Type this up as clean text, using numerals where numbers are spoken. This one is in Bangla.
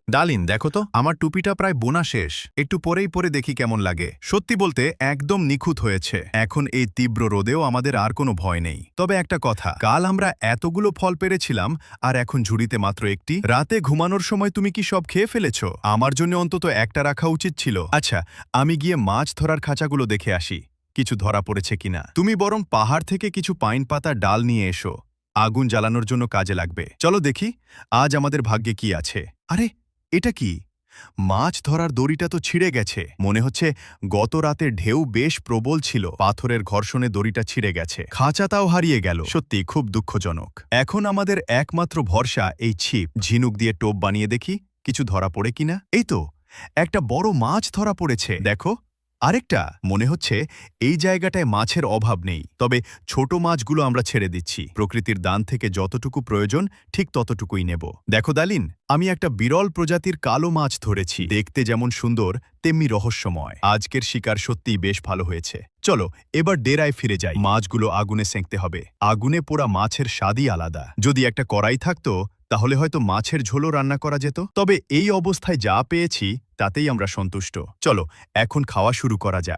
ডালিন, দেখো তো আমার টুপিটা প্রায় বোনা শেষ। একটু পরেই পরে দেখি কেমন লাগে। সত্যি বলতে একদম নিখুঁত হয়েছে। এখন এই তীব্র রোদেও আমাদের আর কোনো ভয় নেই। তবে একটা কথা, কাল আমরা এতগুলো ফল পেরেছিলাম আর এখন ঝুড়িতে মাত্র একটি। রাতে ঘুমানোর সময় তুমি কি সব খেয়ে ফেলেছ? আমার জন্য অন্তত একটা রাখা উচিত ছিল। আচ্ছা, আমি গিয়ে মাছ ধরার খাঁচাগুলো দেখে আসি কিছু ধরা পড়েছে কিনা। তুমি বরং পাহাড় থেকে কিছু পাইন পাতা ডাল নিয়ে এসো, আগুন জ্বালানোর জন্য কাজে লাগবে। চলো দেখি আজ আমাদের ভাগ্যে কি আছে। আরে, এটা কি? মাছ ধরার দড়িটা তো ছিঁড়ে গেছে। মনে হচ্ছে গত রাতের ঢেউ বেশ প্রবল ছিল, পাথরের ঘর্ষণে দড়িটা ছিঁড়ে গেছে। খাঁচাটাও হারিয়ে গেল। সত্যি খুব দুঃখজনক। এখন আমাদের একমাত্র ভরসা এই ছিপ। ঝিনুক দিয়ে টোপ বানিয়ে দেখি কিছু ধরা পড়ে কিনা। এই তো, একটা বড় মাছ ধরা পড়েছে, দেখো। আরেকটা। মনে হচ্ছে এই জায়গাটায় মাছের অভাব নেই, তবে ছোট মাছগুলো আমরা ছেড়ে দিচ্ছি। প্রকৃতির দান থেকে যতটুকু প্রয়োজন ঠিক ততটুকুই নেব। দেখো দালিন, আমি একটা বিরল প্রজাতির কালো মাছ ধরেছি। দেখতে যেমন সুন্দর তেমনি রহস্যময়। আজকের শিকার সত্যিই বেশ ভালো হয়েছে। চলো এবার ডেরায় ফিরে যাই। মাছগুলো আগুনে সেঁকতে হবে। আগুনে পোড়া মাছের স্বাদই আলাদা। যদি একটা কড়াই থাকতো তাহলে হয়তো মাছের ঝোলও রান্না করা যেত। তবে এই অবস্থায় যা পেয়েছি তাতেই আমরা সন্তুষ্ট। চলো এখন খাওয়া শুরু করা যাক।